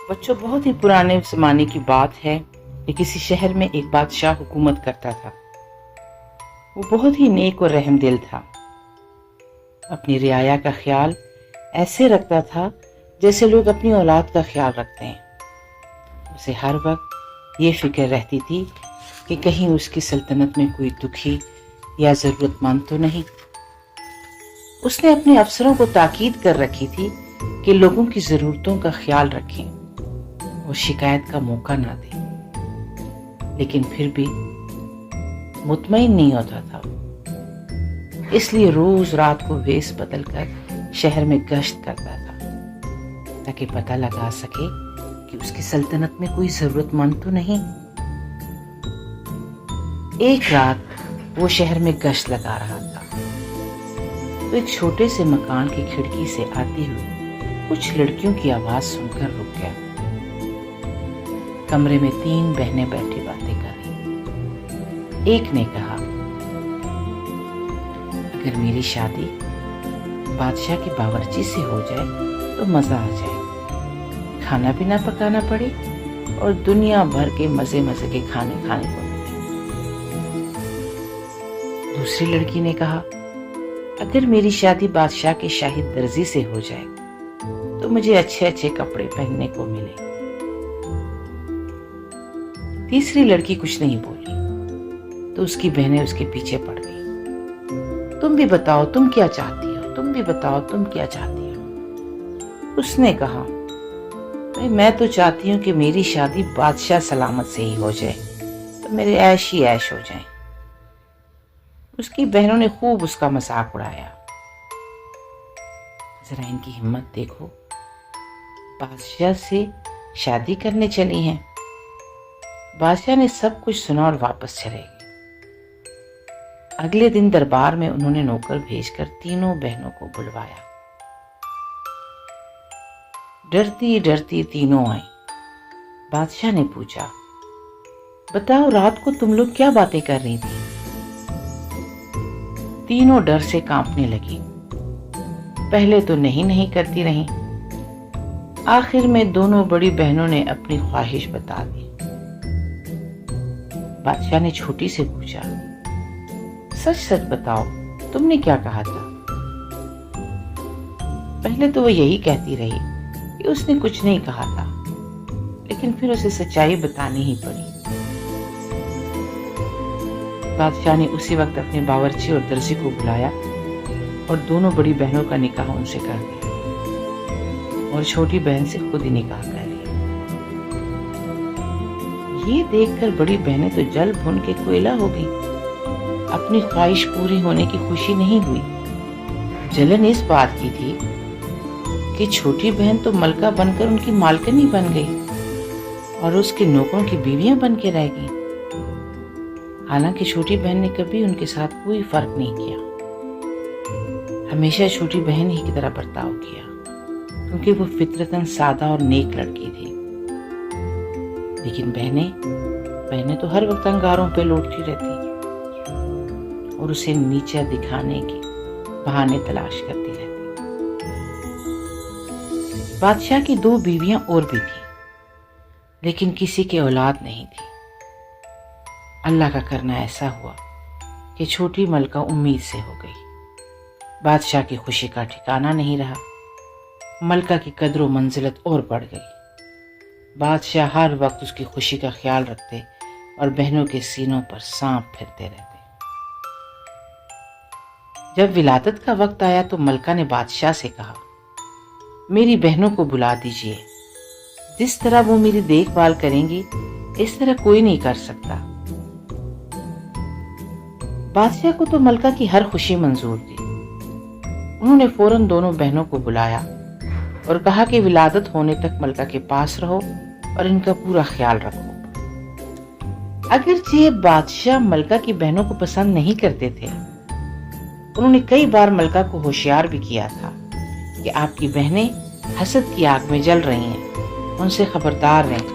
بچوں، بہت ہی پرانے زمانے کی بات ہے کہ کسی شہر میں ایک بادشاہ حکومت کرتا تھا۔ وہ بہت ہی نیک اور رحم دل تھا۔ اپنی رعایا کا خیال ایسے رکھتا تھا جیسے لوگ اپنی اولاد کا خیال رکھتے ہیں۔ اسے ہر وقت یہ فکر رہتی تھی کہ کہیں اس کی سلطنت میں کوئی دکھی یا ضرورت مند تو نہیں۔ اس نے اپنے افسروں کو تاکید کر رکھی تھی کہ لوگوں کی ضرورتوں کا خیال رکھیں اور شکایت کا موقع نہ دیں، لیکن پھر بھی مطمئن نہیں ہوتا تھا۔ اس لیے روز رات کو ویس بدل کر شہر میں گشت کرتا تھا تاکہ پتہ لگا سکے کہ اس کی سلطنت میں کوئی ضرورت مند تو نہیں۔ ایک رات وہ شہر میں گشت لگا رہا تھا تو ایک چھوٹے سے مکان کی کھڑکی سے آتی ہوئی کچھ لڑکیوں کی آواز سن کر رک گیا۔ کمرے میں 3 بہنیں بیٹھی باتیں کر رہی۔ ایک نے کہا، اگر میری شادی بادشاہ کی باورچی سے ہو جائے تو مزہ آ جائے، کھانا پینا پکانا پڑے اور دنیا بھر کے مزے مزے کے کھانے کھانے کو ملے۔ دوسری لڑکی نے کہا، اگر میری شادی بادشاہ کے شاہی درزی سے ہو جائے تو مجھے اچھے اچھے کپڑے پہننے کو ملے۔ تیسری لڑکی کچھ نہیں بولی تو اس کی بہنیں اس کے پیچھے پڑ گئی۔ تم بھی بتاؤ تم کیا چاہتی ہو، تم بھی بتاؤ تم کیا چاہتی ہو۔ اس نے کہا، میں تو چاہتی ہوں کہ میری شادی بادشاہ سلامت سے ہی ہو جائے تو میرے عیش ہی عیش ہو جائیں۔ اس کی بہنوں نے خوب اس کا مذاق اڑایا۔ ذرا ان کی ہمت دیکھو، بادشاہ سے شادی کرنے چلی ہیں۔ بادشاہ نے سب کچھ سنا اور واپس چلے گئے۔ اگلے دن دربار میں انہوں نے نوکر بھیج کر تینوں بہنوں کو بلوایا۔ ڈرتی ڈرتی تینوں آئیں۔ بادشاہ نے پوچھا، بتاؤ رات کو تم لوگ کیا باتیں کر رہی تھی؟ تینوں ڈر سے کانپنے لگی۔ پہلے تو نہیں کرتی رہیں، آخر میں دونوں بڑی بہنوں نے اپنی خواہش بتا دی۔ بادشاہ نے چھوٹی سے پوچھا، سچ سچ بتاؤ تم نے کیا کہا تھا؟ پہلے تو وہ یہی کہتی رہی کہ اس نے کچھ نہیں کہا تھا، لیکن پھر اسے سچائی بتانی ہی پڑی۔ بادشاہ نے اسی وقت اپنے باورچی اور درزی کو بلایا اور دونوں بڑی بہنوں کا نکاح ان سے کر دیا اور چھوٹی بہن سے خود ہی نکاح کر لیا۔ یہ دیکھ کر بڑی بہنیں تو جل بھن کے کوئلہ ہو گئی۔ اپنی خواہش پوری ہونے کی خوشی نہیں ہوئی، جلن اس بات کی تھی کہ چھوٹی بہن تو ملکہ بن کر ان کی مالکنی بن گئی اور اس کے نوکروں کی بیویاں بن کے رہ گئیں۔ حالانکہ چھوٹی بہن نے کبھی ان کے ساتھ کوئی فرق نہیں کیا، ہمیشہ چھوٹی بہن ہی کی طرح برتاؤ کیا، کیونکہ وہ فطرتاً سادہ اور نیک لڑکی تھی۔ لیکن بہنیں تو ہر وقت انگاروں پہ لوٹتی رہتی اور اسے نیچا دکھانے کے بہانے تلاش کرتی رہتی۔ بادشاہ کی 2 بیویاں اور بھی تھیں، لیکن کسی کی اولاد نہیں تھی۔ اللہ کا کرنا ایسا ہوا کہ چھوٹی ملکہ امید سے ہو گئی۔ بادشاہ کی خوشی کا ٹھکانہ نہیں رہا، ملکہ کی قدر و منزلت اور بڑھ گئی۔ بادشاہ ہر وقت اس کی خوشی کا خیال رکھتے اور بہنوں کے سینوں پر سانپ پھرتے رہتے۔ جب ولادت کا وقت آیا تو ملکہ نے بادشاہ سے کہا، میری بہنوں کو بلا دیجیے، جس طرح وہ میری دیکھ بھال کریں گی اس طرح کوئی نہیں کر سکتا۔ بادشاہ کو تو ملکہ کی ہر خوشی منظور تھی۔ انہوں نے فوراً دونوں بہنوں کو بلایا اور کہا کہ ولادت ہونے تک ملکہ کے پاس رہو اور ان کا پورا خیال رکھو۔ اگرچہ بادشاہ ملکہ کی بہنوں کو پسند نہیں کرتے تھے، انہوں نے کئی بار ملکہ کو ہوشیار بھی کیا تھا کہ آپ کی بہنیں حسد کی آگ میں جل رہی ہیں، ان سے خبردار رہیں۔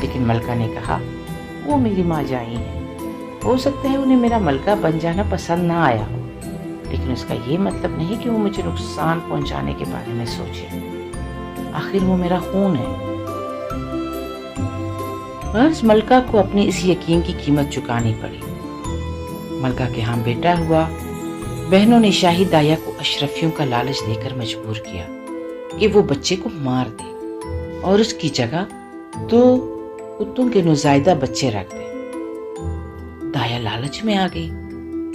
لیکن ملکہ نے کہا، وہ میری ماں جائی ہیں، ہو سکتا ہے انہیں میرا ملکہ بن جانا پسند نہ آیا ہو، لیکن اس کا یہ مطلب نہیں کہ وہ مجھے نقصان پہنچانے کے بارے میں سوچے۔ आखिर वो मेरा खून है। बस मलका को अपने इस यकीन की कीमत चुकानी पड़ी। मलका के यहाँ बेटा हुआ। बहनों ने शाही दाया को अशरफियों का लालच देकर मजबूर किया कि वो बच्चे को मार दे और उसकी जगह 2 कुत्तों के नौज़ायदा बच्चे रख दे। दाया लालच में आ गई।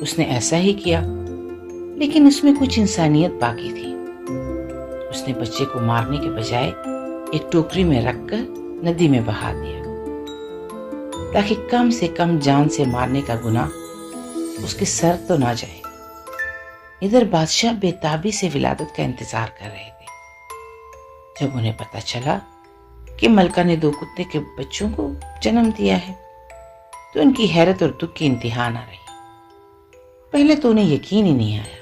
उसने ऐसा ही किया, लेकिन उसमें कुछ इंसानियत बाकी थी। उसने बच्चे को मारने के बजाय एक टोकरी में रखकर नदी में बहा दिया, ताकि कम से कम जान से मारने का गुनाह उसके सर तो ना जाए। इधर बादशाह बेताबी से विलादत का इंतजार कर रहे थे। जब उन्हें पता चला कि मलका ने 2 कुत्ते के बच्चों को जन्म दिया है, तो उनकी हैरत और दुख की इंतहा न रही। पहले तो उन्हें यकीन ही नहीं आया,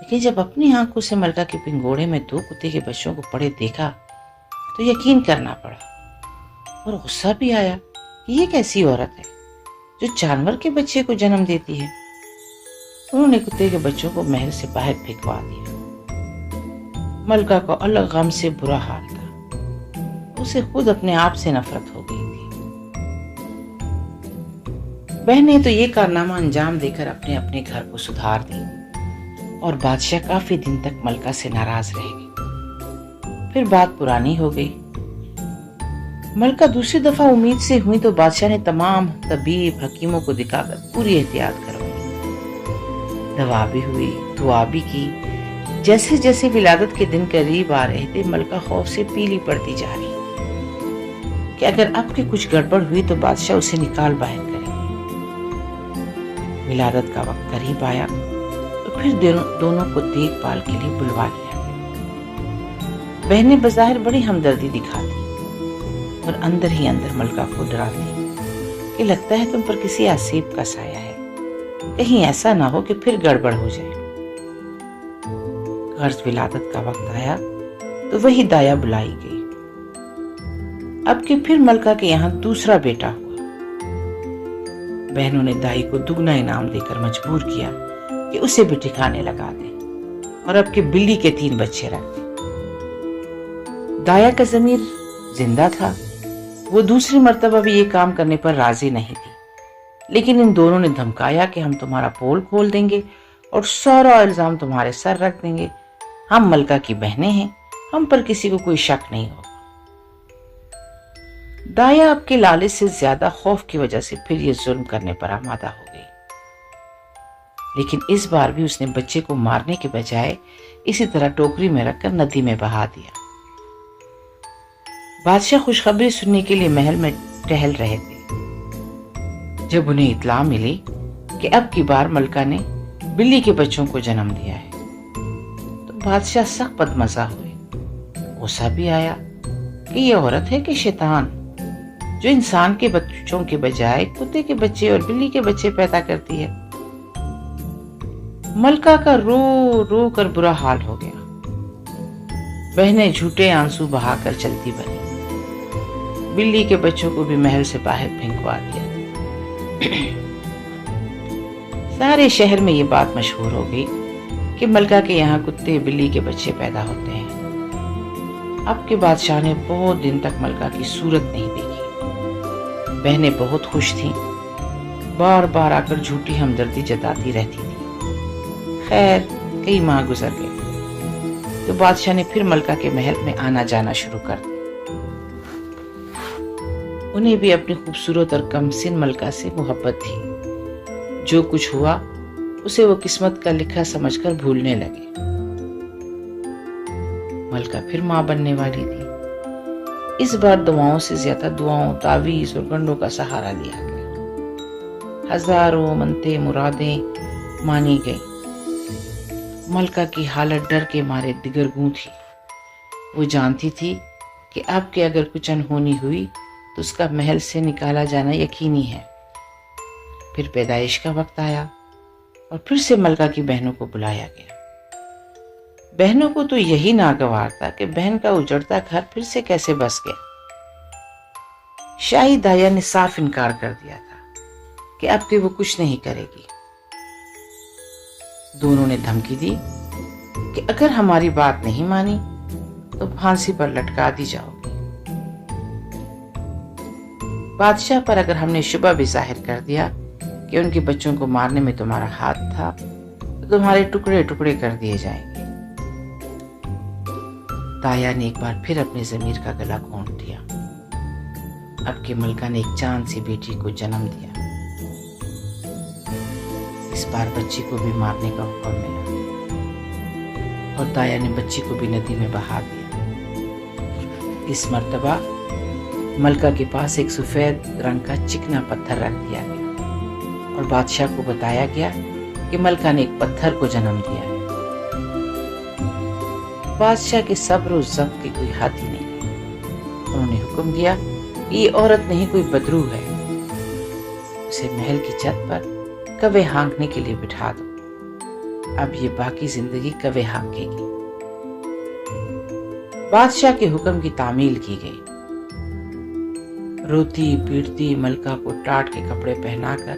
लेकिन जब अपनी आंखों से मलका के पिंगोड़े में 2 कुत्ते के बच्चों को पड़े देखा तो यकीन करना पड़ा और गुस्सा भी आया कि ये कैसी औरत है जो जानवर के बच्चे को जन्म देती है। उन्होंने कुत्ते के बच्चों को महल से बाहर फेंकवा दिया। मलका को अलग गम से बुरा हाल था। उसे खुद अपने आप से नफरत हो गई थी। बहनें तो ये कारनामा अंजाम देकर अपने अपने घर को सुधार दी और बादशाह काफी दिन तक मलका से नाराज रह गई। फिर बात पुरानी हो गई। मलका दूसरी दफा उम्मीद से हुई तो बादशाह ने तमाम तबीब हकीमों को दिखाकर पूरी एहतियात करवाई। दवा भी हुई, दुआ भी की। जैसे जैसे विलादत के दिन करीब आ रहे थे, मलका खौफ से पीली पड़ती जा रही कि अगर अब के कुछ गड़बड़ हुई तो बादशाह उसे निकाल बाहर करेंगे। विलादत का वक्त करीब आया तो फिर दोनों को देखभाल के लिए बुलवा लिया। बहनें बज़ाहिर बड़ी हमदर्दी दिखाती और अंदर ही अंदर मलका को डराती कि लगता है तुम पर किसी आसिब का साया है, कहीं ऐसा ना हो कि फिर गड़बड़ हो जाए। गर्ज विलादत का वक्त आया तो वही दाया बुलाई गई। अब कि फिर मलका के यहाँ दूसरा बेटा हुआ। बहनों ने दाई को दुगना इनाम देकर मजबूर किया कि उसे भी ठिकाने लगा दे और अब के बिल्ली के 3 बच्चे रख दे। दाया का ज़मीर जिंदा था। वो दूसरी मर्तबा भी ये काम करने पर राजी नहीं थी, लेकिन इन दोनों ने धमकाया कि हम तुम्हारा पोल खोल देंगे और सारा इल्जाम तुम्हारे सर रख देंगे। हम मलका की बहनें हैं, हम पर किसी को कोई शक नहीं होगा। दाया आपके लालच से ज्यादा खौफ की वजह से फिर ये जुल्म करने पर आमादा हो गई, लेकिन इस बार भी उसने बच्चे को मारने के बजाय इसी तरह टोकरी में रखकर नदी में बहा दिया। बादशाह खुशखबरी सुनने के लिए महल में टहल रहे थे। जब उन्हें इत्तला मिली कि अब की बार मलका ने बिल्ली के बच्चों को जन्म दिया है, तो बादशाह सख्त बदमजा हुए। गुस्सा भी आया कि ये औरत है कि शैतान, जो इंसान के बच्चों के बजाय कुत्ते के बच्चे और बिल्ली के बच्चे पैदा करती है। मलका का रो रो कर बुरा हाल हो गया। बहनें झूठे आंसू बहाकर चलती बनी। बिल्ली के बच्चों को भी महल से बाहर फेंकवा दिया। सारे शहर में ये बात मशहूर हो गई कि मलका के यहाँ कुत्ते बिल्ली के बच्चे पैदा होते हैं। अब के बादशाह ने बहुत दिन तक मलका की सूरत नहीं देखी। बहनें बहुत खुश थीं, बार बार आकर झूठी हमदर्दी जताती रहती थी। खैर कई माह गुजर गए तो बादशाह ने फिर मलका के महल में आना जाना शुरू कर दिया। उन्हें भी अपनी खूबसूरत और कमसिन मलका से मोहब्बत थी। जो कुछ हुआ उसे वो किस्मत का लिखा समझकर भूलने लगे। मलका फिर मां बनने वाली थी। इस बार दवाओं से ज्यादा दुआओं, तावीज और गंडों का सहारा लिया गया। हजारों मनते मुरादें मानी गई। मलका की हालत डर के मारे दिगरगूं थी। वो जानती थी कि अब के अगर कुछ अनहोनी हुई तो उसका महल से निकाला जाना यकीनी है। फिर पैदाइश का वक्त आया और फिर से मलका की बहनों को बुलाया गया। बहनों को तो यही नागवार था कि बहन का उजड़ता घर फिर से कैसे बस गया। शाही दाया ने साफ इनकार कर दिया था कि अब के वो कुछ नहीं करेगी। दोनों ने धमकी दी कि अगर हमारी बात नहीं मानी तो फांसी पर लटका दी जाओगी। बादशाह पर अगर हमने शुबा भी जाहिर कर दिया कि उनके बच्चों को मारने में तुम्हारा हाथ था, तो तुम्हारे टुकड़े टुकड़े कर दिए जाएंगे। ताया ने एक बार फिर अपने ज़मीर का गला घोंट दिया। अब की मलका ने एक चांद सी बेटी को जन्म दिया। इस बार बच्ची को भी मारने का हुक्म मिला और ताया ने बच्ची को भी नदी में बहा दिया। इस मर्तबा मलका के पास एक सफेद रंग का चिकना पत्थर रख दिया गया और बादशाह को बताया गया कि मलका ने एक पत्थर को जन्म दिया है। बादशाह के सब्र और ज़ब्त की कोई हद ही नहीं। उन्होंने हुक्म दिया कि ये औरत नहीं कोई बदरू है, उसे महल की छत पर कवे हाँकने के लिए बिठा दो। अब ये बाकी जिंदगी कवे हाँकेगी। बादशाह के हुक्म की तामील की गई। रोती पीटती मलका को टाट के कपड़े पहनाकर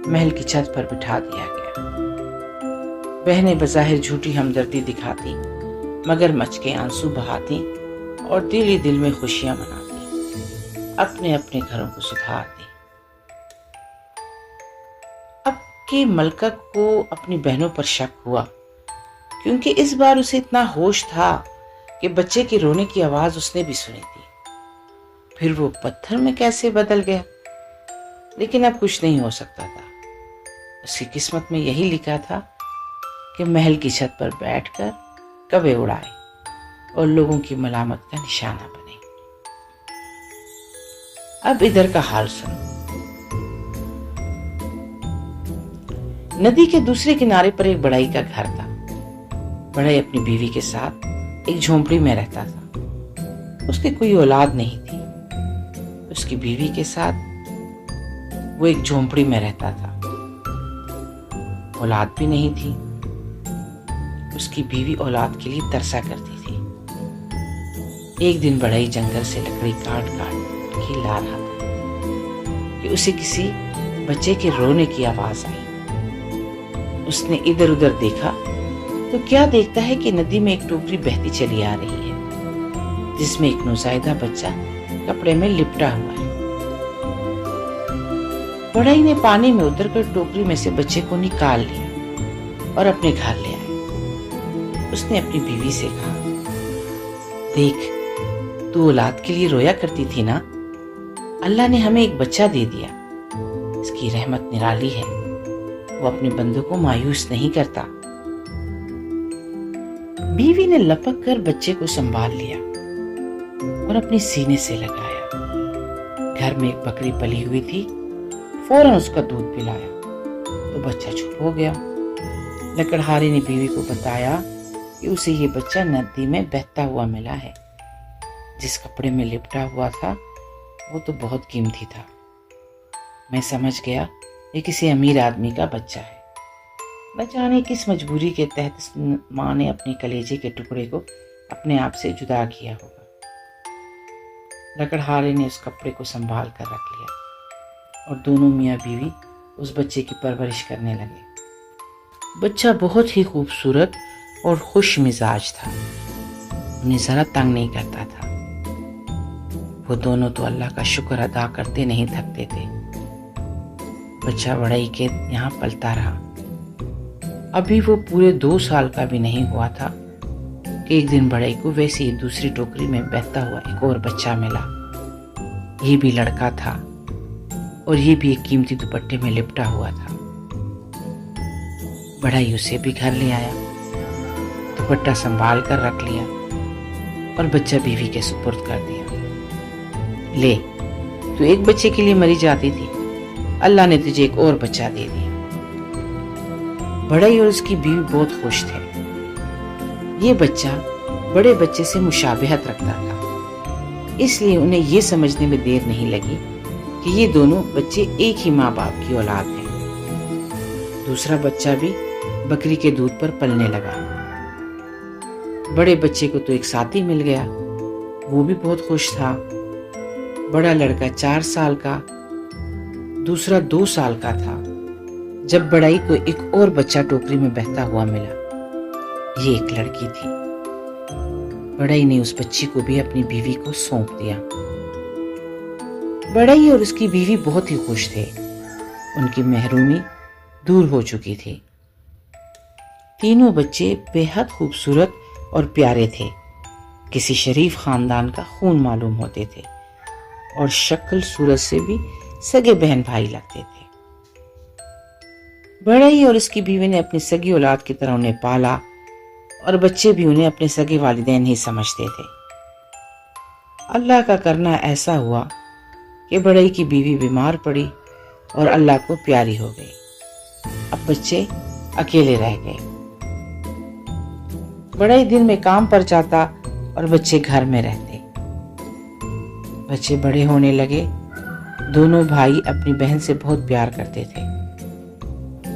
महल की छत पर बिठा दिया गया। बहनें बज़ाहिर झूठी हमदर्दी दिखाती, मगर मच के आंसू बहाती और दिल ही दिल में खुशियां मनाती, अपने अपने घरों को सुधारती। अब की मलका को अपनी बहनों पर शक हुआ, क्योंकि इस बार उसे इतना होश था कि बच्चे के रोने की आवाज उसने भी सुनी थी। फिर वो पत्थर में कैसे बदल गया? लेकिन अब कुछ नहीं हो सकता था। उसकी किस्मत में यही लिखा था कि महल की छत पर बैठकर कवे उड़ाए और लोगों की मलामत का निशाना बने। अब इधर का हाल सुनो। नदी के दूसरे किनारे पर एक बड़ाई का घर था। बड़ाई अपनी बीवी के साथ एक झोंपड़ी में रहता था। उसकी कोई औलाद नहीं थी। उसकी बीवी के साथ वो एक झोंपड़ी में रहता था। औलाद भी नहीं थी। उसकी बीवी औलाद के लिए तरसा करती थी। एक दिन बड़ाई जंगल से लकड़ी काट काट के ला रहा था कि उसे किसी बच्चे के रोने की आवाज आई। उसने इधर उधर देखा तो क्या देखता है कि नदी में एक टोकरी बहती चली आ रही है, जिसमें एक नौज़ायदा बच्चा कपड़े में लिपटा हुआ है। बड़ाई ने पानी में उतरकर टोकरी में से बच्चे को निकाल लिया और अपने घर ले आया। उसने अपनी बीवी से कहा, देख, तू औलाद के लिए रोया करती थी ना, अल्लाह ने हमें एक बच्चा दे दिया। इसकी रहमत निराली है, वो अपने बंदों को मायूस नहीं करता। बीवी ने लपक कर बच्चे को संभाल लिया और अपने सीने से लगाया। घर में एक बकरी पली हुई थी, फौरन उसका दूध पिलाया तो बच्चा चुप हो गया। लकड़हारे ने बीवी को बताया कि उसे ये बच्चा नदी में बहता हुआ मिला है। जिस कपड़े में लिपटा हुआ था वो तो बहुत कीमती था। मैं समझ गया ये किसी अमीर आदमी का बच्चा है। न जाने किस मजबूरी के तहत माँ ने अपने कलेजे के टुकड़े को अपने आप से जुदा किया होगा। लकड़हारे ने उस कपड़े को संभाल कर रख लिया और दोनों मियाँ बीवी उस बच्चे की परवरिश करने लगे। बच्चा बहुत ही खूबसूरत और खुश मिजाज था, उन्हें जरा तंग नहीं करता था। वो दोनों तो अल्लाह का शुक्र अदा करते नहीं थकते थे। बच्चा बड़ाई के यहाँ पलता रहा। अभी वो पूरे 2 साल का भी नहीं हुआ था कि एक दिन बड़ाई को वैसे ही दूसरी टोकरी में बहता हुआ एक और बच्चा मिला। ये भी लड़का था और ये भी एक कीमती दुपट्टे में लिपटा हुआ था। बड़ाई उसे भी घर ले आया, दुपट्टा संभाल कर रख लिया और बच्चा बीवी के सुपुर्द कर दिया। ले, तू एक बच्चे के लिए मरी जाती थी, अल्लाह ने तुझे एक और बच्चा दे दिया। बड़ाई और उसकी बीवी बहुत खुश थे। ये बच्चा बड़े बच्चे से मुशाबहत रखता था, इसलिए उन्हें ये समझने में देर नहीं लगी कि ये दोनों बच्चे एक ही माँ बाप की औलाद हैं। दूसरा बच्चा भी बकरी के दूध पर पलने लगा। बड़े बच्चे को तो एक साथी मिल गया, वो भी बहुत खुश था। बड़ा लड़का 4 साल का, दूसरा 2 साल का था जब बड़ाई को एक और बच्चा टोकरी में बहता हुआ मिला। ये एक लड़की थी। بڑائی نے اس بچی کو بھی اپنی بیوی کو سونپ دیا۔ بڑائی اور اس کی بیوی بہت ہی خوش تھے، ان کی محرومی دور ہو چکی تھی۔ تینوں بچے بے حد خوبصورت اور پیارے تھے، کسی شریف خاندان کا خون معلوم ہوتے تھے اور شکل صورت سے بھی سگے بہن بھائی لگتے تھے۔ بڑائی اور اس کی بیوی نے اپنی سگی اولاد کی طرح انہیں پالا اور بچے بھی انہیں اپنے سگے والدین ہی سمجھتے تھے۔ اللہ کا کرنا ایسا ہوا کہ بڑائی کی بیوی بیمار پڑی اور اللہ کو پیاری ہو گئی۔ اب بچے اکیلے رہ گئے۔ بڑائی دن میں کام پر جاتا اور بچے گھر میں رہتے۔ بچے بڑے ہونے لگے، دونوں بھائی اپنی بہن سے بہت پیار کرتے تھے۔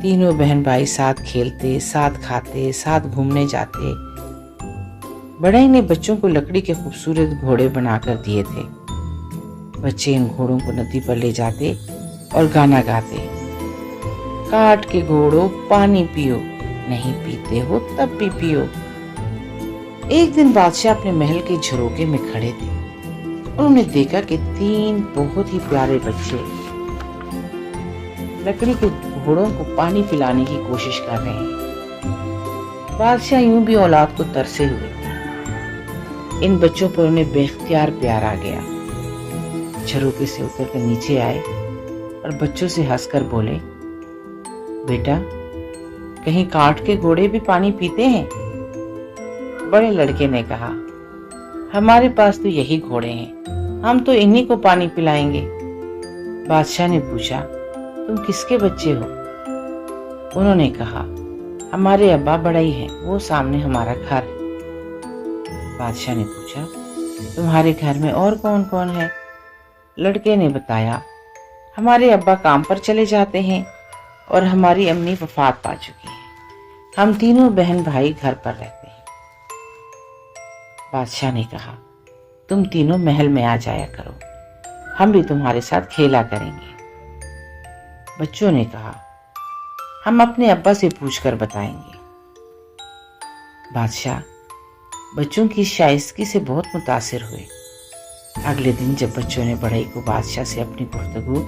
تینوں بہن بھائی ساتھ کھیلتے، ساتھ کھاتے، ساتھ گھومنے جاتے۔ بڑائی نے بچوں کو لکڑی کے خوبصورت گھوڑے بنا کر دیے تھے۔ بچے ان گھوڑوں کو ندی پر لے جاتے اور گانا گاتے، کاٹ کے گھوڑوں پانی پیو، نہیں پیتے ہو تب بھی پیو۔ ایک دن بادشاہ اپنے محل کے جھروکے میں کھڑے تھے۔ انہوں نے دیکھا کہ 3 بہت ہی پیارے بچے لکڑی کے گھوڑوں کو پانی پلانے کی کوشش کر رہے ہیں۔ بادشاہ یوں بھی اولاد کو ترسے ہوئے تھے۔ ان بچوں پر انہیں بے اختیار پیار آ گیا۔ جھروکے سے اتر کر نیچے آئے اور بچوں سے ہنس کر بولے، بیٹا کہیں کاٹ کے گھوڑے بھی پانی پیتے ہیں؟ بڑے لڑکے نے کہا، ہمارے پاس تو یہی گھوڑے ہیں، ہم تو انہی کو پانی پلائیں گے۔ بادشاہ نے پوچھا، تم کس کے بچے ہو؟ انہوں نے کہا، ہمارے ابا بڑائی ہیں، وہ سامنے ہمارا گھر ہے۔ بادشاہ نے پوچھا، تمہارے گھر میں اور کون کون ہے؟ لڑکے نے بتایا، ہمارے ابا کام پر چلے جاتے ہیں اور ہماری امی وفات پا چکی ہیں، ہم تینوں بہن بھائی گھر پر رہتے ہیں۔ بادشاہ نے کہا، تم تینوں محل میں آ جایا کرو، ہم بھی تمہارے ساتھ کھیلا کریں گے۔ بچوں نے کہا، ہم اپنے ابا سے پوچھ کر بتائیں گے۔ بادشاہ بچوں کی شائستگی سے بہت متاثر ہوئے۔ اگلے دن جب بچوں نے بڑائی کو بادشاہ سے اپنی گفتگو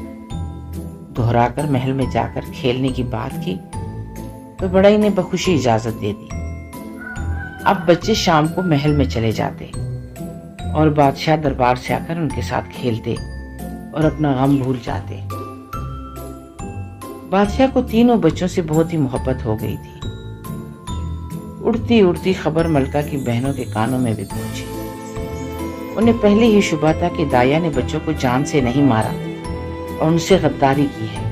دہرا کر محل میں جا کر کھیلنے کی بات کی تو بڑائی نے بخوشی اجازت دے دی۔ اب بچے شام کو محل میں چلے جاتے اور بادشاہ دربار سے آ کر ان کے ساتھ کھیلتے اور اپنا غم بھول جاتے۔ بادشاہ کو تینوں بچوں سے بہت ہی محبت ہو گئی تھی۔ اڑتی اڑتی خبر ملکہ کی بہنوں کے کانوں میں بھی پہنچی۔ انہیں پہلے ہی شبہ تھا کہ دایا نے بچوں کو جان سے نہیں مارا اور ان سے غداری کی ہے۔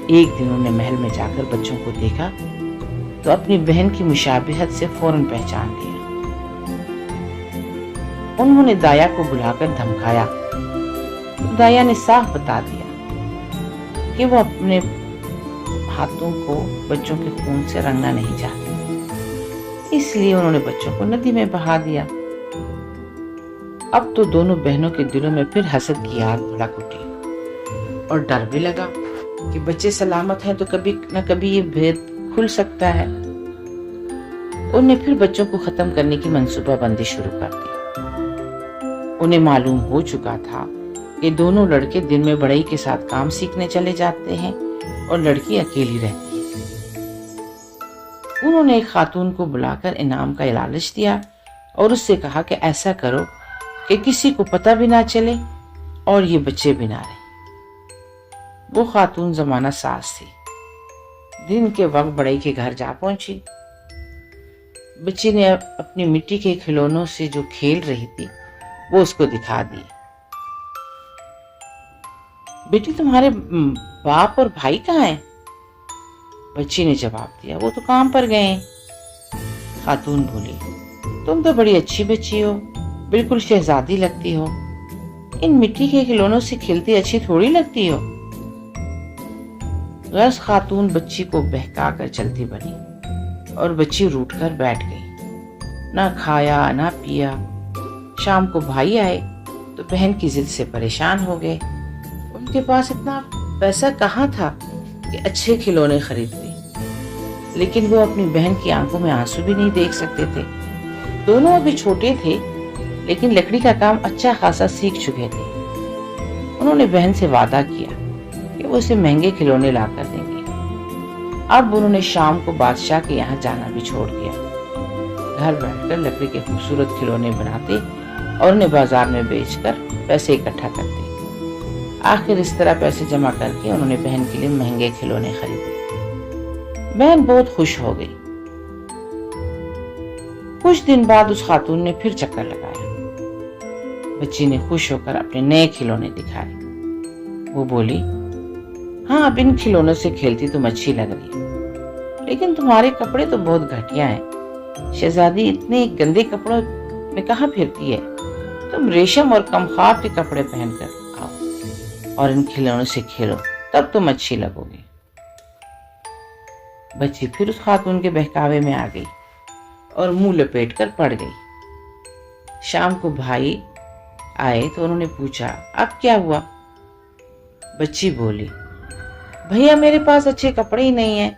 ایک دن انہوں نے محل میں جا کر بچوں کو دیکھا تو اپنی بہن کی مشابہت سے فوراً پہچان لیا۔ انہوں نے دایا کو بلا کر دھمکایا۔ دایا نے صاف بتا دیا کہ وہ اپنے ہاتھوں کو بچوں کے خون سے رنگنا نہیں چاہتی، اس لیے انہوں نے بچوں کو ندی میں بہا دیا۔ اب تو دونوں بہنوں کے دلوں میں پھر حسد کی آگ بھڑک اٹھی اور ڈر بھی لگا کہ بچے سلامت ہیں تو کبھی نہ کبھی یہ بھید کھل سکتا ہے۔ انہوں نے پھر بچوں کو ختم کرنے کی منصوبہ بندی شروع کر دی۔ انہیں معلوم ہو چکا تھا کہ دونوں لڑکے دن میں بڑائی کے ساتھ کام سیکھنے چلے جاتے ہیں اور لڑکی اکیلی رہتی ہے۔ انہوں نے ایک خاتون کو بلا کر انعام کا لالچ دیا اور اس سے کہا کہ ایسا کرو کہ کسی کو پتہ بھی نہ چلے اور یہ بچے بھی نہ رہیں۔ وہ خاتون زمانہ ساز تھی۔ دن کے وقت بڑائی کے گھر جا پہنچی۔ بچی نے اپنی مٹی کے کھلونوں سے جو کھیل رہی تھی وہ اس کو دکھا دی۔ بیٹی تمہارے باپ اور بھائی کہاں ہیں؟ بچی نے جواب دیا، وہ تو کام پر گئے ہیں۔ خاتون بولی، تم تو بڑی اچھی بچی ہو، بالکل شہزادی لگتی ہو، ان مٹی کے کھلونوں سے کھیلتی اچھی تھوڑی لگتی ہو۔ غرض خاتون بچی کو بہکا کر چلتی بنی اور بچی روٹھ کر بیٹھ گئی، نہ کھایا نہ پیا۔ شام کو بھائی آئے تو بہن کی ضد سے پریشان ہو گئے۔ ان کے پاس اتنا پیسہ کہاں تھا کہ اچھے کھلونے خریدتے، لیکن وہ اپنی بہن کی آنکھوں میں آنسو بھی نہیں دیکھ سکتے تھے۔ दोनों अभी छोटे थे, लेकिन लकड़ी का काम अच्छा खासा सीख चुके थे। उन्होंने बहन से वादा किया कि वो उसे महंगे खिलौने लाकर देंगे। अब उन्होंने शाम को बादशाह के यहाँ जाना भी छोड़ दिया। घर बैठकर लकड़ी के खूबसूरत खिलौने बनाते और उन्हें बाजार में बेचकर पैसे इकट्ठा करते। आखिर इस तरह पैसे जमा करके उन्होंने बहन के लिए महंगे खिलौने खरीदे। बहन बहुत खुश हो गई। कुछ दिन बाद उस खातून ने फिर चक्कर लगाया। बच्ची ने खुश होकर अपने नए खिलौने दिखाए। वो बोली, हाँ, अब इन खिलौनों से खेलती तुम अच्छी लग रही हो, लेकिन तुम्हारे कपड़े तो बहुत घटिया हैं। शहजादी इतने गंदे कपड़ों में कहाँ फिरती है? तुम रेशम और कमखार के कपड़े पहनकर आओ और इन खिलौनों से खेलो, तब तुम अच्छी लगोगी। बच्ची फिर उस खातून के बहकावे में आ गई और मुंह लपेट कर पड़ गई। शाम को भाई आए तो उन्होंने पूछा, अब क्या हुआ? बच्ची बोली, भैया मेरे पास अच्छे कपड़े ही नहीं हैं,